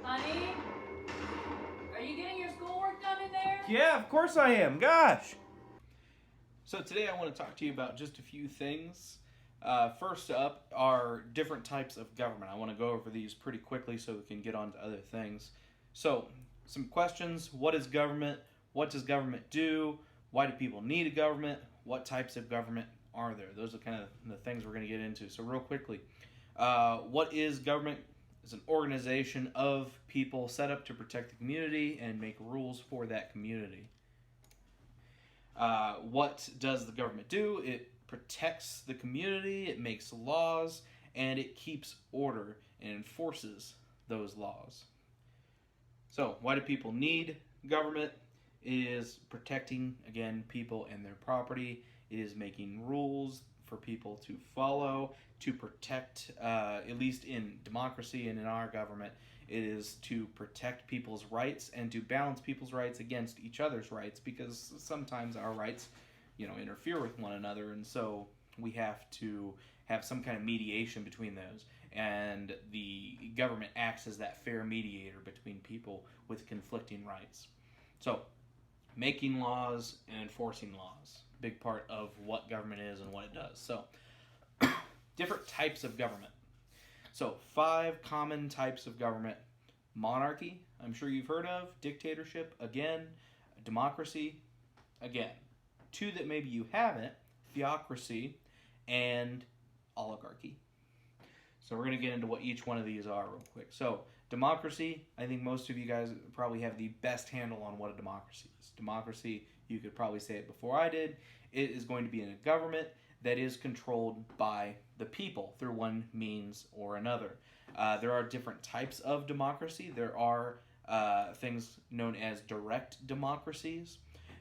Honey, are you getting your schoolwork done in there? Yeah, of course I am. Gosh. So today I want to talk to you about just a few things. First up are different types of government. I want to go over these pretty quickly so we can get on to other things. So, some questions. What is government? What does government do? Why do people need a government? What types of government are there? Those are kind of the things we're going to get into. So real quickly, what is government? It's an organization of people set up to protect the community and make rules for that community. What does the government do? It protects the community, it makes laws, and it keeps order and enforces those laws. So, why do people need government? It is protecting, again, people and their property. It is making rules for people to follow, to protect, at least in democracy and in our government, it is to protect people's rights and to balance people's rights against each other's rights, because sometimes our rights, interfere with one another, and so we have to have some kind of mediation between those. And the government acts as that fair mediator between people with conflicting rights. So, making laws and enforcing laws, big part of what government is and what it does. So, different types of government. So, 5 common types of government. Monarchy, I'm sure you've heard of. Dictatorship, again. Democracy, again. 2 that maybe you haven't, theocracy and oligarchy. So we're going to get into what each one of these are real quick. So, democracy, I think most of you guys probably have the best handle on what a democracy is. Democracy, you could probably say it before I did, it is going to be in a government that is controlled by the people through one means or another. There are different types of democracy. There are things known as direct democracies.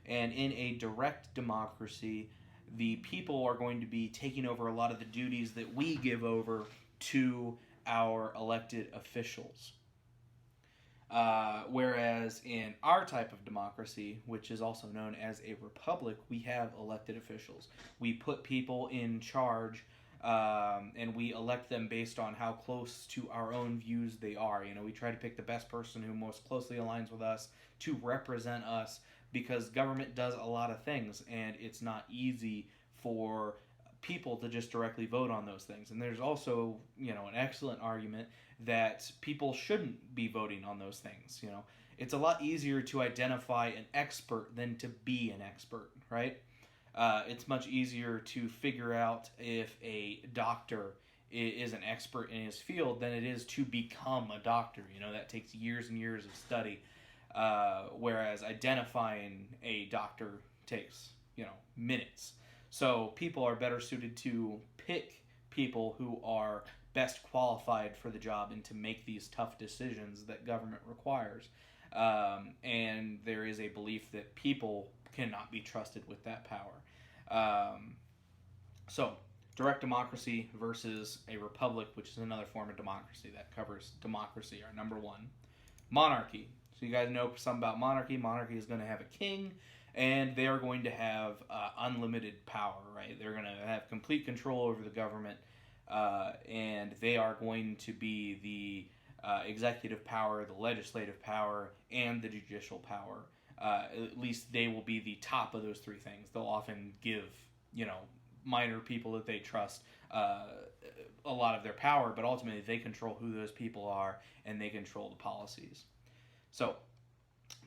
And in a direct democracy, the people are going to be taking over a lot of the duties that we give over to our elected officials. Whereas in our type of democracy, which is also known as a republic, we have elected officials. We put people in charge, and we elect them based on how close to our own views they are. We try to pick the best person who most closely aligns with us to represent us, because government does a lot of things, and it's not easy for people to just directly vote on those things. And there's also, an excellent argument that people shouldn't be voting on those things. It's a lot easier to identify an expert than to be an expert, right? It's much easier to figure out if a doctor is an expert in his field than it is to become a doctor. That takes years and years of study. Whereas identifying a doctor takes, minutes. So people are better suited to pick people who are best qualified for the job and to make these tough decisions that government requires. And there is a belief that people cannot be trusted with that power. So, direct democracy versus a republic, which is another form of democracy that covers democracy, our number 1. Monarchy. So you guys know something about monarchy. Monarchy is going to have a king, and they are going to have unlimited power, right? They're going to have complete control over the government, and they are going to be the executive power, the legislative power, and the judicial power. At least they will be the top of those 3 things. They'll often give, minor people that they trust a lot of their power, but ultimately they control who those people are, and they control the policies. So,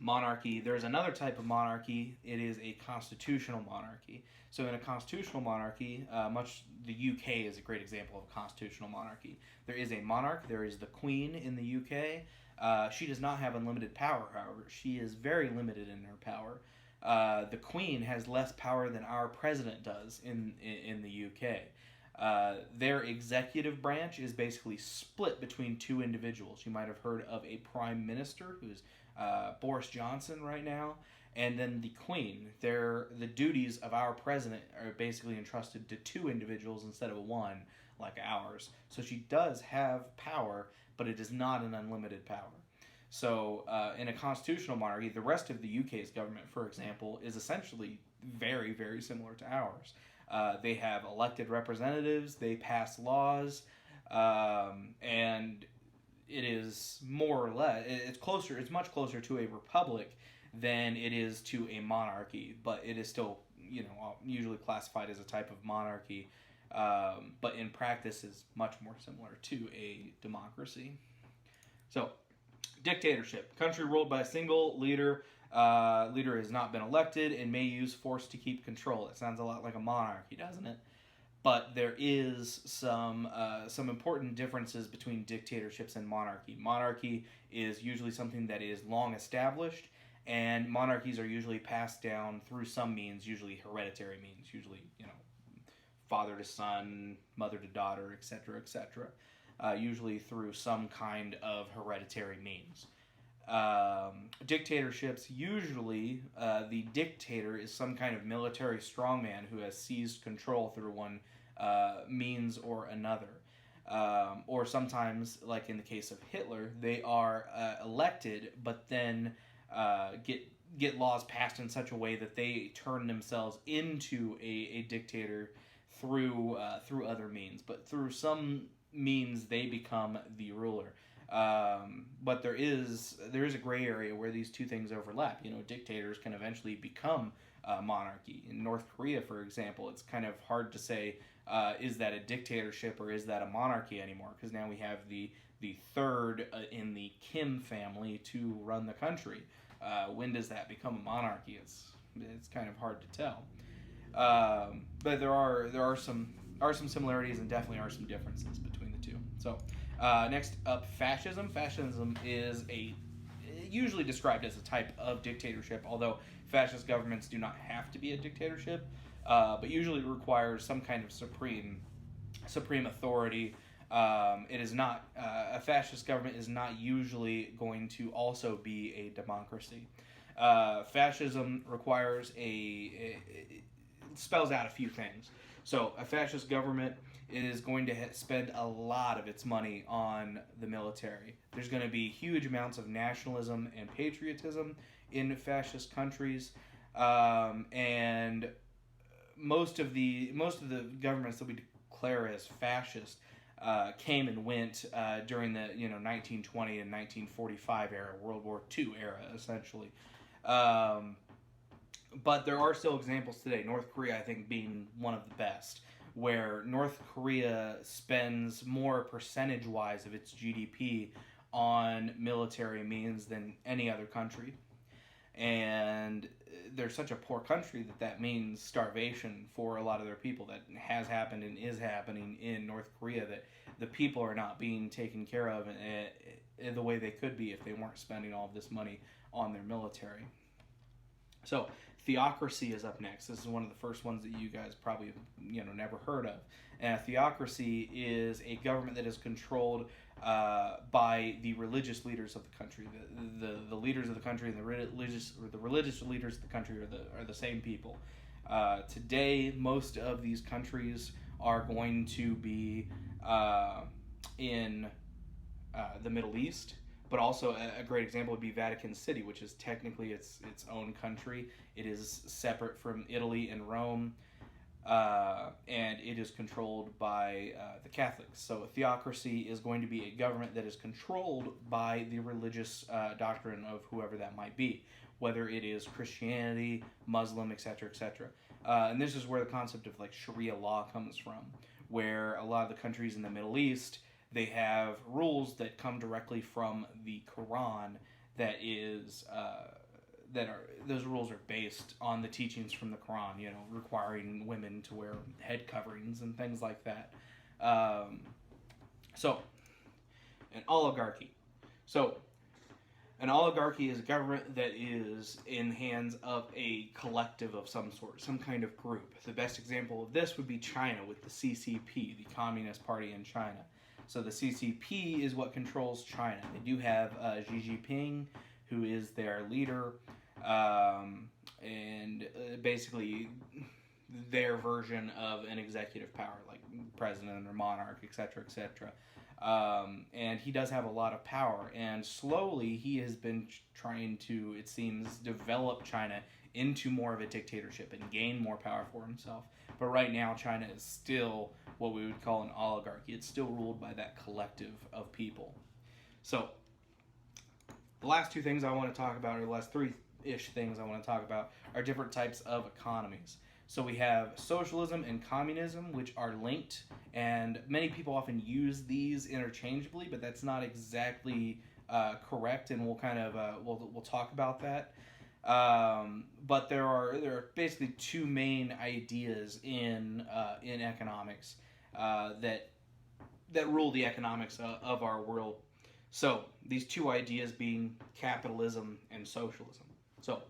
monarchy, there's another type of monarchy. It is a constitutional monarchy. So in a constitutional monarchy, the UK is a great example of a constitutional monarchy. There is a monarch, there is the Queen in the UK. She does not have unlimited power, however. She is very limited in her power. The Queen has less power than our president does in the UK. Their executive branch is basically split between 2 individuals. You might have heard of a prime minister, who's Boris Johnson right now, and then the Queen. The duties of our president are basically entrusted to 2 individuals instead of 1, like ours. So she does have power, but it is not an unlimited power. So, in a constitutional monarchy, the rest of the UK's government, for example, is essentially very, very similar to ours. They have elected representatives, they pass laws, and it is more or less, it's much closer to a republic than it is to a monarchy, but it is still, usually classified as a type of monarchy, but in practice is much more similar to a democracy. So, dictatorship. Country ruled by a single leader. Leader has not been elected and may use force to keep control. It sounds a lot like a monarchy, doesn't it? But there is some important differences between dictatorships and monarchy. Monarchy is usually something that is long established, and monarchies are usually passed down through some means, usually hereditary means, usually father to son, mother to daughter, etc., etc. Usually through some kind of hereditary means. Dictatorships, usually the dictator is some kind of military strongman who has seized control through one means or another. Or sometimes, like in the case of Hitler, they are elected, but then get laws passed in such a way that they turn themselves into a dictator through other means. But through some means, they become the ruler. But there is a gray area where these two things overlap. Dictators can eventually become monarchy. In North Korea, for example, it's kind of hard to say is that a dictatorship or is that a monarchy anymore, because now we have the third in the Kim family to run the country. When does that become a monarchy? It's kind of hard to tell. But there are some similarities and definitely are some differences between the two. So next up, fascism. Fascism is usually described as a type of dictatorship, although fascist governments do not have to be a dictatorship, but usually requires some kind of supreme authority. It is not a fascist government is not usually going to also be a democracy. Fascism requires it spells out a few things. So a fascist government is going to spend a lot of its money on the military. There's going to be huge amounts of nationalism and patriotism in fascist countries, and most of the governments that we declare as fascist came and went during the 1920 and 1945 era, World War II era, essentially. But there are still examples today. North Korea, I think, being one of the best, where North Korea spends more percentage-wise of its GDP on military means than any other country. And they're such a poor country that means starvation for a lot of their people. That has happened and is happening in North Korea, that the people are not being taken care of in the way they could be if they weren't spending all of this money on their military. So, theocracy is up next. This is one of the first ones that you guys probably never heard of. And a theocracy is a government that is controlled by the religious leaders of the country. The leaders of the country and the religious leaders of the country are the same people. Today, most of these countries are going to be in the Middle East. But also a great example would be Vatican City, which is technically its own country. It is separate from Italy and Rome, and it is controlled by the Catholics. So a theocracy is going to be a government that is controlled by the religious doctrine of whoever that might be, whether it is Christianity, Muslim, etc., etc. And this is where the concept of Sharia law comes from, where a lot of the countries in the Middle East, they have rules that come directly from the Quran. Those rules are based on the teachings from the Quran. Requiring women to wear head coverings and things like that. So, an oligarchy. So, an oligarchy is a government that is in the hands of a collective of some sort, some kind of group. The best example of this would be China with the CCP, the Communist Party in China. So the CCP is what controls China. They do have Xi Jinping, who is their leader, and basically their version of an executive power, like president or monarch, etc., etc. And he does have a lot of power. And slowly he has been trying to, it seems, develop China into more of a dictatorship and gain more power for himself. But right now, China is still what we would call an oligarchy. It's still ruled by that collective of people. So, the last two things I want to talk about, or the last three-ish things I want to talk about, are different types of economies. So we have socialism and communism, which are linked, and many people often use these interchangeably, but that's not exactly correct, and we'll kind of we'll talk about that. But there are basically two main ideas in economics that rule the economics of our world. So these two ideas being capitalism and socialism. So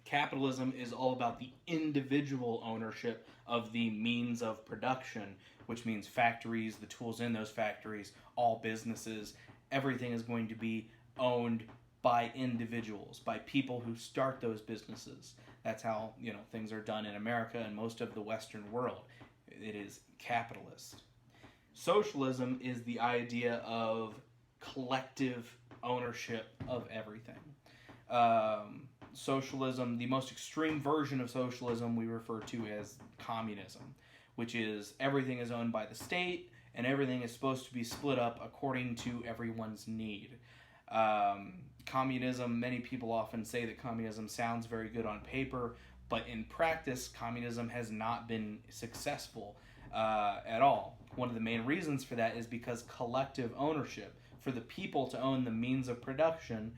capitalism is all about the individual ownership of the means of production, which means factories, the tools in those factories, all businesses. Everything is going to be owned by individuals, by people who start those businesses. That's how, things are done in America and most of the Western world. It is capitalist. Socialism is the idea of collective ownership of everything. Socialism, the most extreme version of socialism, we refer to as communism, which is everything is owned by the state and everything is supposed to be split up according to everyone's need. Communism, many people often say that communism sounds very good on paper, but in practice, communism has not been successful at all. One of the main reasons for that is because collective ownership, for the people to own the means of production,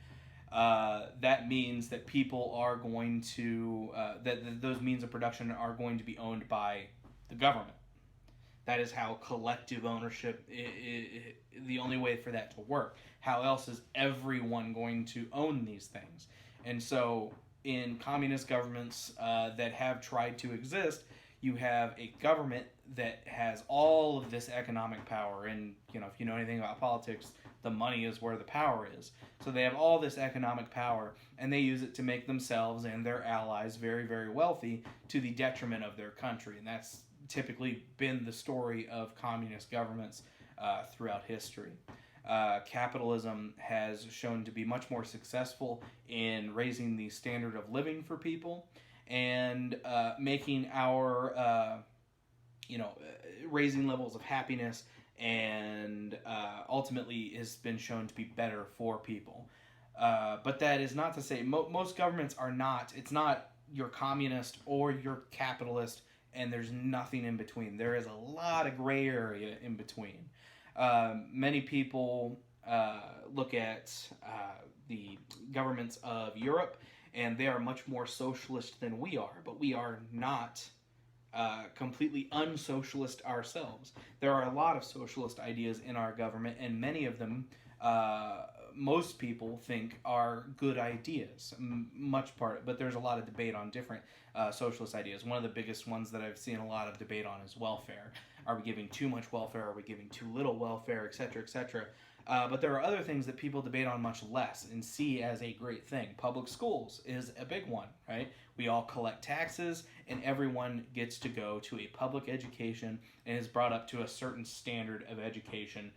that means that people are going to, that those means of production are going to be owned by the government. That is how collective ownership, the only way for that to work. How else is everyone going to own these things? And so in communist governments that have tried to exist, you have a government that has all of this economic power. And, if you know anything about politics, the money is where the power is. So they have all this economic power, and they use it to make themselves and their allies very, very wealthy to the detriment of their country. And that's typically been the story of communist governments throughout history. Capitalism has shown to be much more successful in raising the standard of living for people and making our, raising levels of happiness, and ultimately has been shown to be better for people. But that is not to say most governments are not. It's not you're communist or you're capitalist, and there's nothing in between. There is a lot of gray area in between. Many people look at the governments of Europe, and they are much more socialist than we are, but we are not completely unsocialist ourselves. There are a lot of socialist ideas in our government, and many of them most people think are good ideas, but there's a lot of debate on different socialist ideas. One of the biggest ones that I've seen a lot of debate on is welfare. Are we giving too much welfare? Are we giving too little welfare? Et cetera, et cetera. But there are other things that people debate on much less and see as a great thing. Public schools is a big one, right? We all collect taxes, and everyone gets to go to a public education and is brought up to a certain standard of education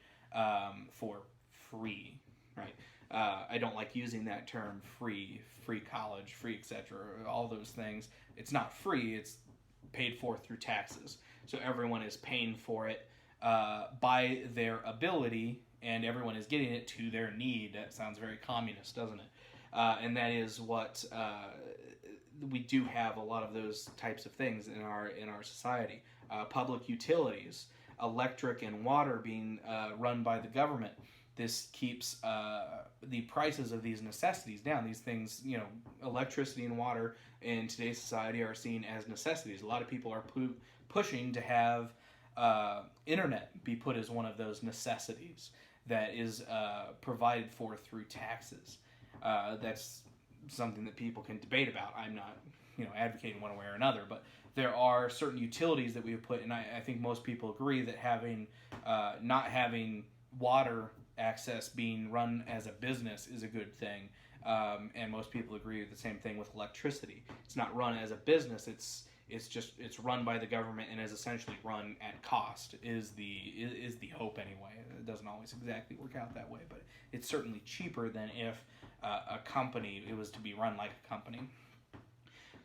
for free, right? I don't like using that term, free college, free etc., all those things. It's not free, it's paid for through taxes. So everyone is paying for it by their ability, and everyone is getting it to their need. That sounds very communist, doesn't it? And that is what we do have a lot of those types of things in our society. Public utilities, electric and water being run by the government. This keeps the prices of these necessities down. These things, electricity and water in today's society are seen as necessities. A lot of people are pushing to have internet be put as one of those necessities that is provided for through taxes. That's something that people can debate about. I'm not, advocating one way or another, but there are certain utilities that we have put, and I think most people agree that not having water access being run as a business is a good thing, and most people agree with the same thing with electricity. It's not run as a business, it's run by the government and is essentially run at cost is the hope anyway. It doesn't always exactly work out that way, but it's certainly cheaper than if a company, it was to be run like a company.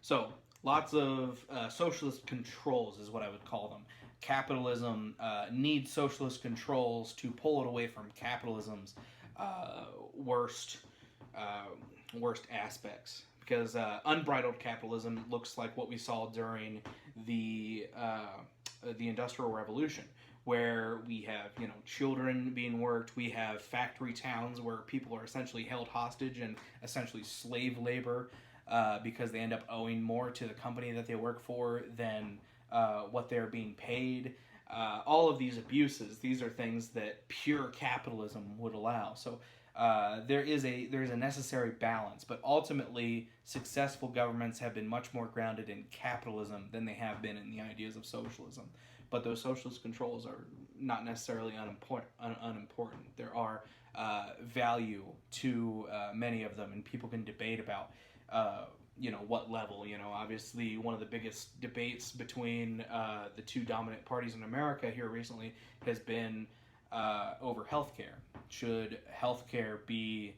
So lots of socialist controls is what I would call them. Capitalism needs socialist controls to pull it away from capitalism's worst aspects. Because unbridled capitalism looks like what we saw during the Industrial Revolution, where we have children being worked, we have factory towns where people are essentially held hostage and essentially slave labor because they end up owing more to the company that they work for than what they're being paid. All of these abuses, these are things that pure capitalism would allow. So there is a necessary balance, but ultimately successful governments have been much more grounded in capitalism than they have been in the ideas of socialism. But those socialist controls are not necessarily unimportant. There are value to many of them, and people can debate about what level. Obviously one of the biggest debates between the two dominant parties in America here recently has been over healthcare. Should healthcare be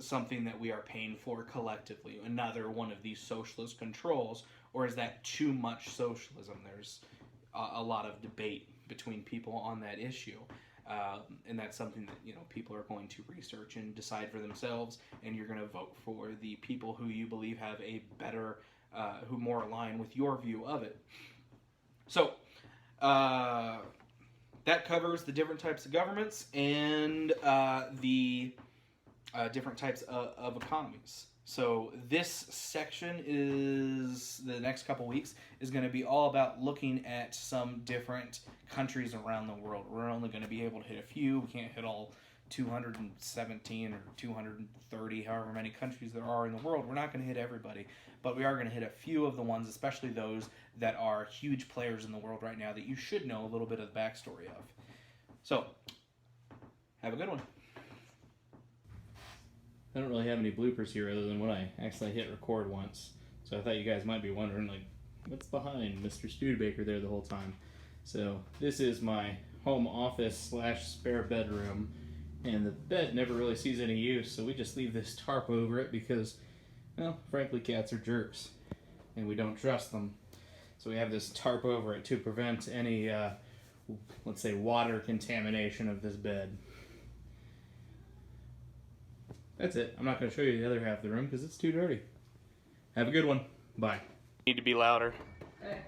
something that we are paying for collectively, another one of these socialist controls, or is that too much socialism? There's a lot of debate between people on that issue, and that's something that people are going to research and decide for themselves, and you're going to vote for the people who you believe have a better, who more align with your view of it. So that covers the different types of governments and the different types of economies. So this section is, the next couple weeks, is going to be all about looking at some different countries around the world. We're only going to be able to hit a few. We can't hit all 217 or 230, however many countries there are in the world. We're not going to hit everybody, but we are going to hit a few of the ones, especially those that are huge players in the world right now that you should know a little bit of the backstory of. So, have a good one. I don't really have any bloopers here other than when I accidentally hit record once. So I thought you guys might be wondering, like, what's behind Mr. Studebaker there the whole time? So this is my home office / spare bedroom, and the bed never really sees any use, so we just leave this tarp over it because, well, frankly, cats are jerks, and we don't trust them. So we have this tarp over it to prevent any, let's say, water contamination of this bed. That's it. I'm not going to show you the other half of the room because it's too dirty. Have a good one. Bye. Need to be louder. Hey.